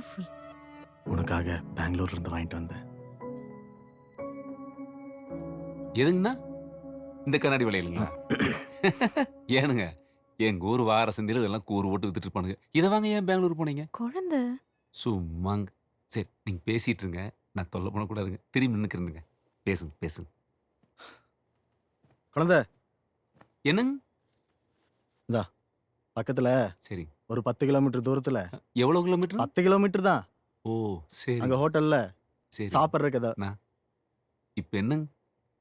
Beautiful. உனக்காக பெங்களூர்ல இருந்து வாங்கிட்டு வந்தேன். எதுங்கண்ணா? இந்த கண்ணாடி வளையலுங்களா? ஏனுங்க, எங்க ஊர் வார சந்தையில இதெல்லாம் கூறு போட்டு வித்துட்டு இருப்பானுங்க. இத வாங்க ஏன் பெங்களூர் போனீங்க? குழந்தை. சும்மாங்க. சரி, நீங்க பேசிட்டு இருங்க. நான் தொல்ல பண்ணக்கூடாதுங்க. திரும்பி நின்னுக்கிறேனுங்க. பேசுங்க, பேசுங்க. குழந்தை, என்னங்க? இந்தா பக்கத்துல சரி. ஒரு 10 கிலோமீட்டர் தூரத்துல எவ்வளவு கிலோமீட்டர்? 10 கிலோமீட்டர் தான். ஓ, சரி. அங்க ஹோட்டல்ல சரி. சாப்பிடுறதுக்கு இப்ப என்னங்க?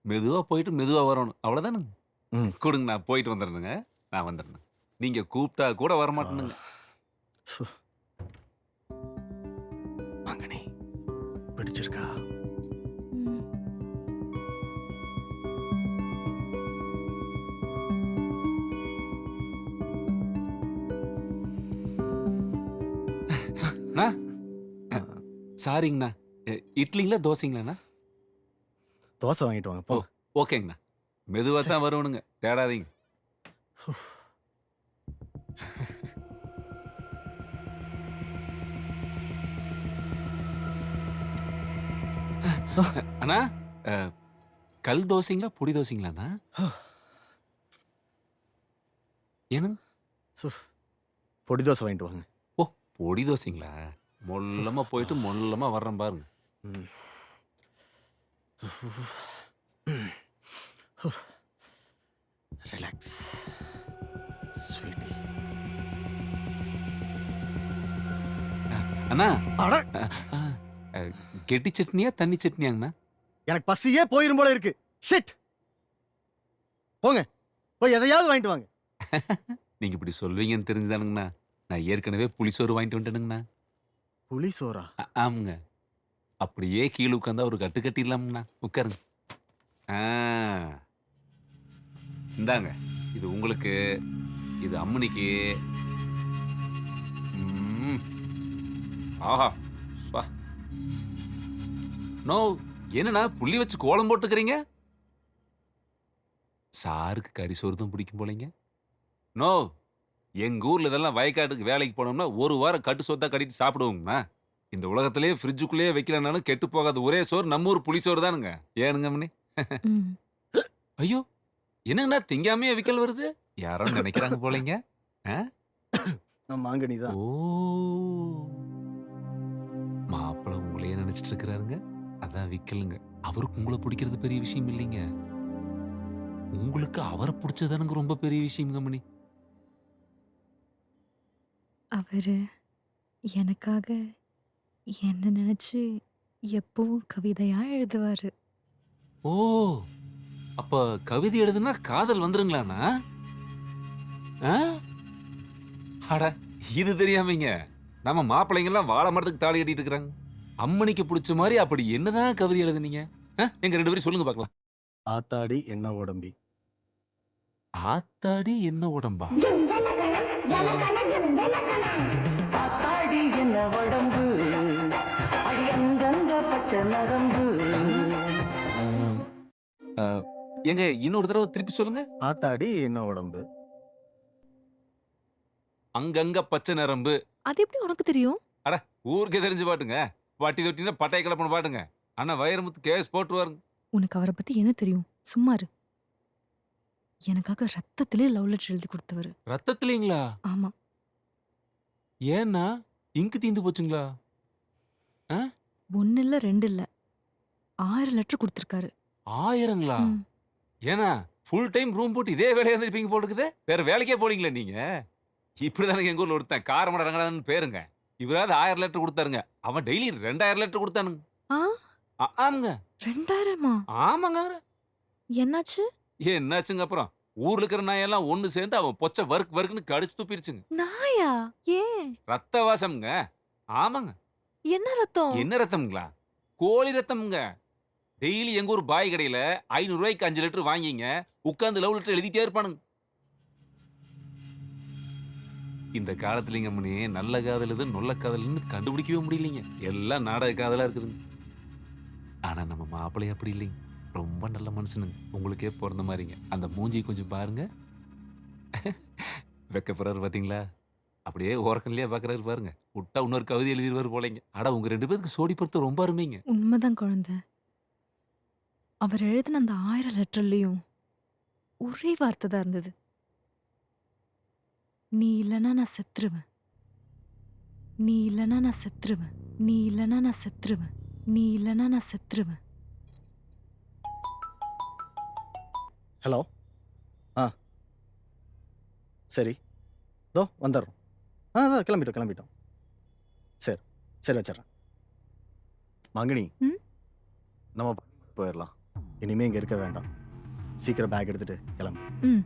மெதுவா போயிட்டு மெதுவா வரணும். அவ்வளவுதானுங்க. ம். கொடுங்க, நான் போயிட்டு வந்துடுறேனுங்க. நான் வந்துடுறேன். நீங்க கூப்பிட்டா கூட வரமாட்டேனுங்க. வாங்கனே, பிடிச்சிருக்கா? ம். அண்ணா, சாரிங்கண்ணா. இட்லிங்களா தோசைங்களாண்ணா? தோசை வாங்கிட்டு வாங்க போ. ஓகேங்கண்ணா. மெதுவா தான் வருவனுங்க. தேடாதீங்க. அண்ணா, கல் தோசைங்களா பொடி தோசைங்களாண்ணா? ஏனுங்க? பொடி தோசை வாங்கிட்டு வாங்க. ஓ, பொடி தோசைங்களா? மொல்லமா போயிட்டு மொல்லமா வர்றேன் பாருங்க. ம். Relax sweetie. அண்ணா, அட, அ, அ, கெட்டி சட்னியா தண்ணி சட்னியாங்கண்ணா? எனக்கு பசியே போயிரும் போல இருக்கு. ஷிட். போங்க, போய் எதையாவது வாங்கிட்டு வாங்க. நீங்க இப்படி சொல்வீங்கன்னு தெரிஞ்சுதானுங்கண்ணா. நான் ஏற்கனவே புளிசோறு வாங்கிட்டு வந்துட்டேனுங்கண்ணா. புளி சோறா? ஆமாங்க. அப்படியே கீழே உட்காந்தா ஒரு கட்டு கட்டிடலாம்ண்ணா. உட்காருங்க. ஆ, இந்தாங்க. இது உங்களுக்கு, இது அம்மனிக்கு. ம். ஆஹா, ஸ்வா. நோ, என்னண்ணா புள்ளி வச்சு கோலம் போட்டுக்கிறீங்க? சாருக்கு கறி சோறு தான் பிடிக்கும் போலீங்க. நோ, எங்க ஊர்ல இதெல்லாம் வயக்காட்டுக்கு வேலைக்கு போனோம்னா ஒரு வாரம் கட்டு சோத்தா கட்டிட்டு சாப்பிடுவோங்கண்ணா. இந்த உலகத்திலேயே ஃப்ரிட்ஜுக்குள்ளேயே வைக்கலனாலும் கெட்டு போகாத ஒரே சோறு நம்ம ஊர் புளி சோறு தானுங்க. ஏனுங்க அம்மனி? ம். ஐயோ, என்னங்கண்ணா திங்காமையே விக்கல் வருது? யாரோ நினைக்கிறாங்க போலீங்க. மாங்கனி தான். ஓ, மாப்பிள்ள உங்களையே நினைச்சிட்டு இருக்கிறாருங்க. அதான் விக்கலுங்க. அவருக்கு உங்களை பிடிக்கிறது பெரிய விஷயம் இல்லைங்க. உங்களுக்கு அவரை பிடிச்சதானுங்க ரொம்ப பெரிய விஷயம் கம்மனி. அவரு எனக்காக என்ன நினைச்சு எப்பவும் கவிதையா எழுதுவாரு. ஓ, அப்ப கவிதை எழுதுனா காதல் வந்துருங்களாண்ணா? ஆ? அட, இது தெரியாமங்க. நம்ம மாப்பிள்ளைங்க எல்லாம் வாழை மரத்துக்கு தாலி கட்டிட்டு இருக்காங்க. அம்மனிக்கு பிடிச்ச மாதிரி அப்படி என்னதான் கவிதை எழுதுனீங்க? எங்க 2 பேரும் சொல்லுங்க பார்க்கலாம். ஆத்தாடி என்ன உடம்பி. ஆத்தாடி என்ன உடம்பா? ஆத்தாடி என்ன உடம்பு அடி அங்கங்க பச்சை நரம்பு. ஆ, ஏங்க இன்னொரு தடவை திருப்பி சொல்லுங்க. ஆத்தாடி என்ன உடம்பு. அங்கங்க பச்சை நரம்பு. அது எப்படி உனக்கு தெரியும்? அட, ஊருக்கே தெரிஞ்ச பாட்டுங்க. வட்டி தொட்டினா பட்டாய் கிளப்பின பாட்டுங்க. ஆனா வைரமுத்து கேஸ் போட்டுருவாருங்க. உனக்கு அவரை பத்தி என்ன தெரியும்? சும்மா இரு. எனக்காக ரத்தத்திலே லவ் லெட்டர் எழுதி கொடுத்தவரு. ரத்தத்திலீங்களா? ஆமா. ஏன்னா இங்கு தீந்து போச்சுங்களா? 1 இல்ல 2 இல்ல 1000 லெட்டர் கொடுத்திருக்காரு. 1000ங்களா? ம். ஏன்னா ஃபுல் டைம் ரூம் போட்டு இதே வேலையா இருந்திருப்பீங்க போல இருக்குது. வேற வேலைக்கே போறீங்களா நீங்க? இப்படிதானுங்க எங்க ஊர்ல ஒருத்தன் காரமட ரங்கநாதன் பேருங்க. இவராவது 1000 லெட்டர் கொடுத்தாருங்க. அவன் டெய்லி 2000 லெட்டர் கொடுத்தானுங்க. ஆ, ஆமாங்க. 2000மா? ஆமாங்க. என்னாச்சு? என்னாச்சுங்க அப்புறம்? ஊர்ல இருக்கிற நாயெல்லாம் ஒண்ணு சேர்ந்து அவன் பொச்ச வர்க் வர்க்னு கடிச்சு துப்பிருச்சுங்க. நாயா? ஏன்? ரத்த வாசம்ங்க. ஆமாங்க. என்ன ரத்தம்? என்ன ரத்தம்ங்களா? கோழி ரத்தம்ங்க. டெய்லி எங்க ஊர் பாய் கடையில 500 ரூபாய்க்கு 5 லிட்டர் வாங்கிங்க உட்கார்ந்து லவ் லெட்டர் எழுதிட்டே இருப்பானுங்க. இந்த காலத்துலங்க மணி நல்ல காதல் எது நொல்ல காதல்னு கண்டுபிடிக்கவே முடியலைங்க. எல்லாம் நாடக காதலா இருக்குதுங்க. ஆனா நம்ம மாப்பிள்ளை அப்படி இல்லைங்க. ரொம்ப நல்ல மனுஷனுங்க. உங்களுக்கே பிறந்த மாதிரிங்க. அந்த மூஞ்சி கொஞ்சம் பாருங்க. வெக்கப்படுறாரு பாத்தீங்களா? அப்படியே ஓரக்கண்ணிலே பார்க்குறாரு பாருங்க. விட்டா இன்னொரு கவிதை எழுதிருவாரு போலங்க. அட உங்க 2 பேருக்கு சோடி பொருத்தம் ரொம்ப அருமைங்க. உண்மைதான் குழந்தை. அவர் எழுதின அந்த 1000 லெட்டர்லயும் ஒரே வார்த்தை தான் இருந்தது. நீ இல்லனா நான் செத்துருவேன். நீ இல்லனா நான் செத்துருவேன். நீ இல்லனா நான் செத்துருவேன். நீ இல்லனா நான் செத்துருவேன். ஹலோ. ஆ சரி. இதோ வந்துடுறோம். அதான் கிளம்பிட்டோம். சரி சரி வச்சிடுறேன். மங்கினி, ம்? நம்ம போயிடலாம். இனிமே இங்க இருக்க வேண்டாம். சீக்கிரம் பேக் எடுத்துட்டு கிளம்பு. ம்.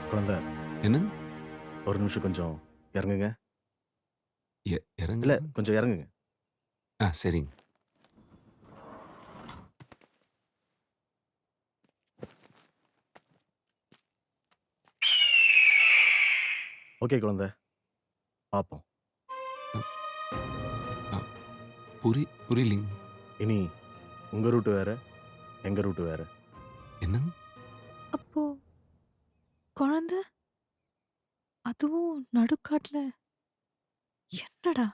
குழந்தை, என்னங்க? ஒரு நிமிஷம் கொஞ்சம் இறங்குங்க. இல்ல இறங்குங்க. கொஞ்சம் இறங்குங்க. சரிங்க. ஓகே குழந்தை, பார்ப்போம். அ புரியலைங்க. இனி உங்க ரூட் வேற, எங்க ரூட் வேற. என்னங்க? அப்போ குழந்தை அதுவும் நடுக்காட்டுல என்னடா?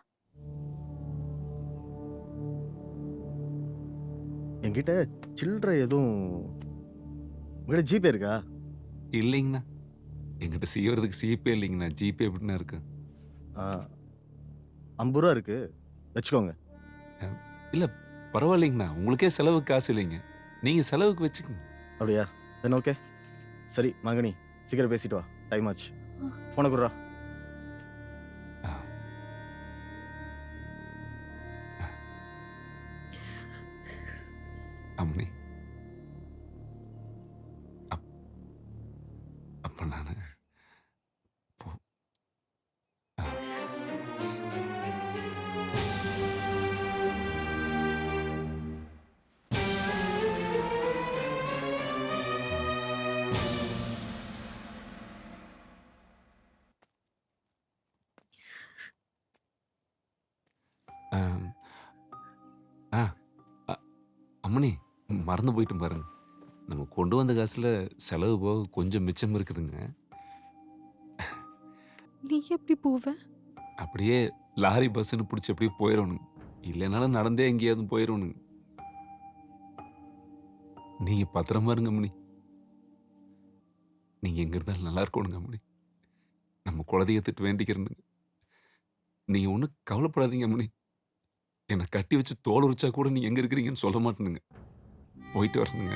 என்கிட்ட சில்லறை எதுவும் உங்ககிட்ட ஜிபே இருக்கா? இல்லைங்கண்ணா. என்கிட்ட செய்வறதுக்கு சீப்பே இல்லைங்கண்ணா. ஜிபே எப்படிண்ணா இருக்கு? ஆ, 50 ரூபா இருக்கு, வச்சுக்கோங்க. இல்ல பரவாயில்லைங்கண்ணா. உங்களுக்கே செலவுக்கு காசு இல்லைங்க. நீங்க செலவுக்கு வச்சுக்கங்க. அப்படியா? Then okay. சரி மங்கனி, சீக்கிரம் பேசிட்டு வா, டைம் ஆச்சு. போன குடுறா. ஆ. அம்மணி. அப்ப நானு போ ஆ. ஆம். ஆ. அ அம்மணி, மறந்து போயிட்டேன் பாருங்க. நம்ம கொண்டு வந்த காசுல செலவு போக கொஞ்சம் மிச்சம் இருக்குதுங்க. நீ எப்படி போவ? அப்படியே லாரி பஸ்ன்னு புடிச்சு அப்படியே போயிரணுங்க. இல்லைனாலும் நடந்தே எங்கேயாவது போயிரணுங்க. நீங்க பத்திரமா இருங்க அம்மணி. நீங்க எங்க இருந்தாலும் நல்லா இருக்கணுங்க அம்மணி. நம்ம குலதெய்வத்திட்ட வேண்டிக்கிறேனுங்க. நீங்க ஒண்ணும் கவலைப்படாதீங்க அம்மணி. என்ன கட்டி வச்சு தோல் உரிச்சா கூட நீங்க எங்க இருக்கிறீங்கன்னு சொல்ல மாட்டேனுங்க. போயிட்டு வரணுங்க.